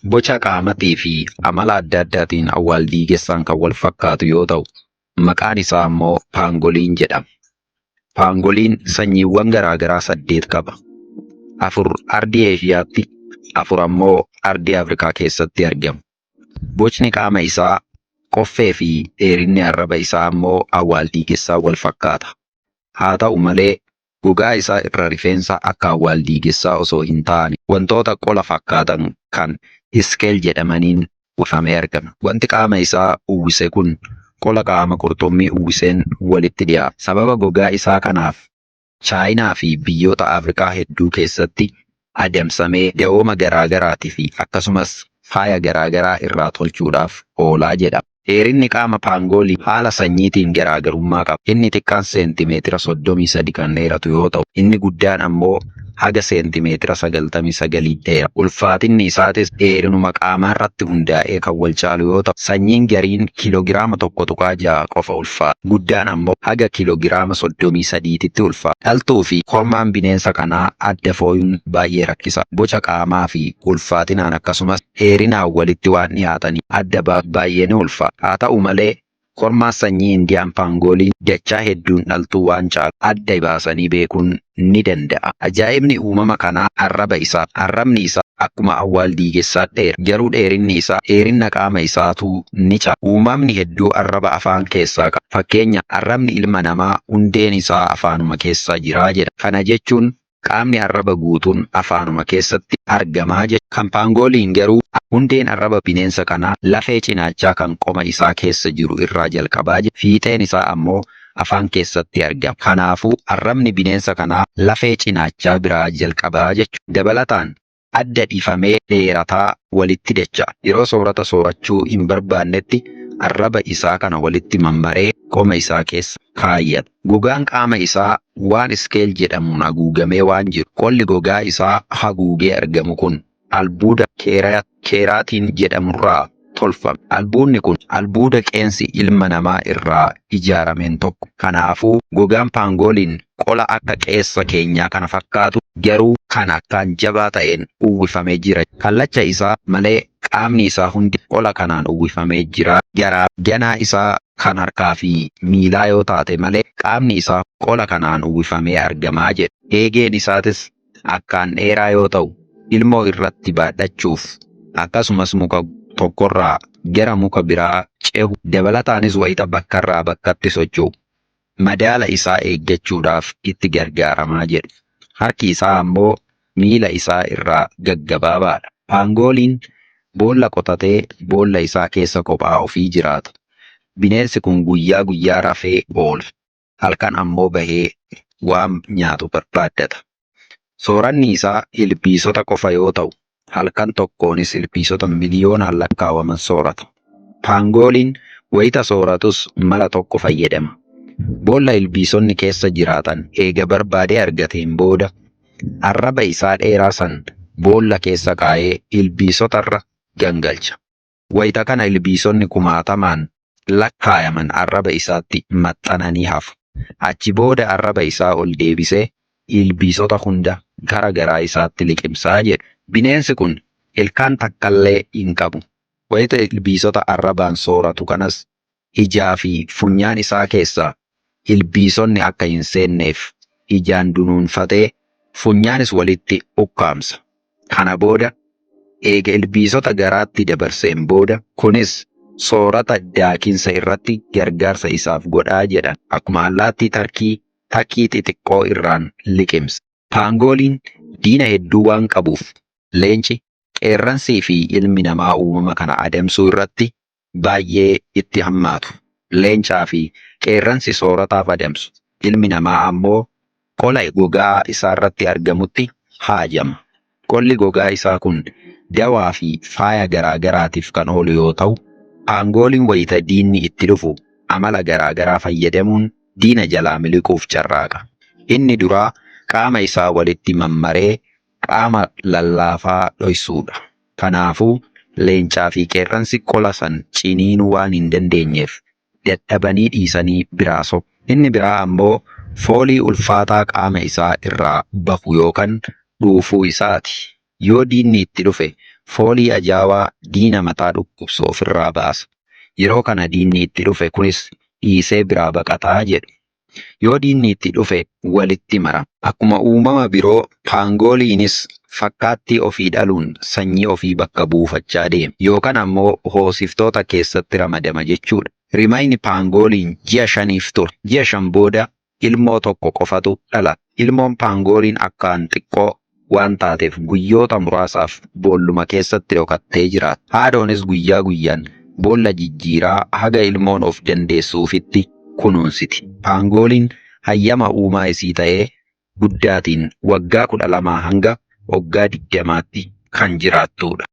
Boca qaamatii fi amala adda addaatiin awwaaldiigessaan kan wal fakkaatu yoo ta'u, maqaan isaa immoo paangoliin jedhama. Paangoliin sanyiiwwan garaa garaa 8 qaba. 4 ardii Eeshiyaatti, 4 ammoo ardii Afrikaa keessatti argamu. Bocni qaama isaa, qoffee fi dheerinni arraba isaa immoo awwaaldiigessaan wal fakkaata. Haa ta'u malee gogaa isaa irra rifeensa akka awwaaldiigessaa osoo hin taane wantoota qola fakkaatan kan iskeel jedhamaniin uwwifamee argama. Wanti qaama isaa uwwise kun qola qaama qurxummii uwwiseen walitti dhiyaata. Sababa gogaa isaa kanaaf Chaayinaa fi biyyoota Afrikaa hedduu keessatti adamsamee dawooma garaa garaatii fi akkasumas faaya garaa garaa irraa tolchuudhaaf oolaa jedhama. Dheerinni qaama paangoolii haala sanyiitiin garaagarummaa qaba. Inni xiqqaan seentimeetira 33 kan dheeratu yoo ta'u, inni guddaan ammoo haga seentimeetira 99 dheera. Ulfaatinni isaatis dheerinuma qaamaa irratti hundaa'ee kan wal caalu yoo ta'u, sanyiin gariin kiiloogiraama 1.6 qofa ulfaata. Guddaan ammoo haga kiiloogiraama 33tti ulfaata. Dhaltuu fi kormaan bineensa kanaa adda fooyuun baay'ee rakkisa. Boca qaamaa fi ulfaatinaan akkasumas dheerinaan walitti waan dhiyaatanii adda baay'ee ni ulfaata. Haa ta'u malee kormaan sanyii Indiyaan paangooliin dachaa hedduun dhaltuu waan caalu adda baasanii beekuun ni danda'a. Ajaa'ibni uumama kanaa arraba isaa. Arrabni isaa akkuma awwaaldiigessaa dheera. Garuu dheerinni isaa dheerina qaama isaatu ni caala. Uumamni hedduu arraba afaan keessaa qaba. Fakkeenya arrabni ilma namaa hundeen isaa afaanuma keessaa jira jedha. Kana jechuun qaamni arraba guutuun afaanuma keessatti argamaa jechuudha. Kan paangooliin garuu hundeen arraba bineensa kanaa lafee cinaachaa kan qoma isaa keessa jiru irraa jalqabaa jira. Fiixeen isaa ammoo afaan keessatti argama. Kanaafuu arrabni bineensa kanaa lafee cinaachaa biraa jalqabaa jechuudha. Dabalataan adda dhiifamee dheerataa walitti dacha'a. Yeroo soorata soorachuu hin barbaannetti arraba isaa kana walitti mammaree qoma isaa keessa kaayyata. Gogaan qaama isaa waan iskeel jedhamuun haguugamee waan jiru. Qolli gogaa isaa haguugee argamu kun albuuda keeraatiin jedhamurraa tolfame. Albuudni kun albuuda qeensi ilma namaa irraa ijaarameen tokko. Kanaafuu gogaan paangooliin qola akka qeessa keenyaa kana fakkaatu garuu kan akkaan jabaa ta'een uwwifamee jira. Kallacha isaa malee qaamni isaa hundi qola kanaan uwwifamee jira. Ganaa isaa kan harkaa fi miilaa yoo taate malee qaamni isaa qola kanaan uwwifamee argamaa jedha. Eegeen isaatis akkaan dheeraa yoo ta'u, ilmoo irratti baadhachuuf akkasumas muka tokkorraa gara muka biraa cehu dabalataanis wayita bakkarraa bakkatti socho'u madaala isaa eeggachuudhaaf itti gargaaramaa jedhu. Harki isaa ammoo miila isaa irraa gaggabaabaadha. Paangooliin boolla qotatee boolla isaa keessa kophaa ofii jiraata. Bineensi kun guyyaa guyyaa rafee oola. Halkan ammoo bahee waan nyaatu barbaaddata. Sooranni isaa ilbiisota qofa yoo ta'u, halkan tokkoonis ilbiisota miliyoonaan lakkaawaman soorata. Paangooliin wayita sooratus mala tokko fayyadama. Boolla ilbiisonni keessa jiraatan eega barbaadee argateen booda arraba isaa dheeraa san boolla keessa kaa'ee ilbiisotarra gangalcha. Wayita kana ilbiisonni kumaatamaan lakkaayaman arraba isaatti maxxananii hafu. Achi booda arraba isaa ol deebisee ilbiisota hunda gara garaa isaatti liqimsaa jedhu. Bineensi kun ilkaan takkaallee hin qabu. Wayita ilbiisota arrabaan sooratu kanas ijaa fi funyaan isaa keessaa ilbiisonni akka hin seenneef ijaan dunuunfatee funyaanis walitti ukkaamsa. Kana booda eega ilbiisota garaatti dabarseen booda kunis soorata daakinsa irratti gargaarsa isaaf godhaa jedhan. Akkuma allaattii takkii xixiqqoo irraan liqimsa. Paangooliin diina hedduu waan qabuuf leenci, qeerransii fi ilmi namaa uumama kana adamsuu irratti baay'ee itti hammaatu. Leencaa fi qeerransi soorataaf adamsu. Ilmi namaa ammoo qola gogaa isaa irratti argamutti haajama. Qolli gogaa isaa kun dawaa fi faaya garaa garaatiif kan oolu yoo ta'u, paangooliin wayita diinni itti dhufu amala garaa garaa fayyadamuun diina jalaa miliquuf carraaqa. Inni duraa qaama isaa walitti mammaree qaama lallaafaa dhoysuudha. Kanaafuu leencaa fi qeerransi qola san ciniinuu waan hin dandeenyeef dadhabanii dhiisanii biraa sobu. Inni biraa ammoo foolii ulfaataa qaama isaa irraa bahu yookaan dhuufuu isaati. Yoo diinni itti dhufe foolii ajaa'ibaa diina mataa dhukkubsu ofirraa baasa. Yeroo kana diinni itti dhufe kunis dhiisee biraa baqataa jedhu. Yoo diinni itti dhufe walitti marama. Akkuma uumama biroo paangooliinis fakkaattii ofii dhaluun sanyii ofii bakka buufachaa deema. Yookaan ammoo hoosiftoota keessatti ramadama jechuudha. Rimayni paangooliin ji'a 5 ture. Ji'a 5 booda ilmoo tokko qofatu dhalata. Ilmoon paangooliin akkaan xiqqoo waan taateef guyyoota muraasaaf boolluma keessatti dhokattee jiraata. Haadhoonis guyyaa guyyaan boolla jijjiiraa haga ilmoon of dandeessuufitti kunuunsiti. Paangooliin hayyama uumaa isii ta'ee guddaatiin waggaa 12 hanga waggaa 20tti kan jiraattudha.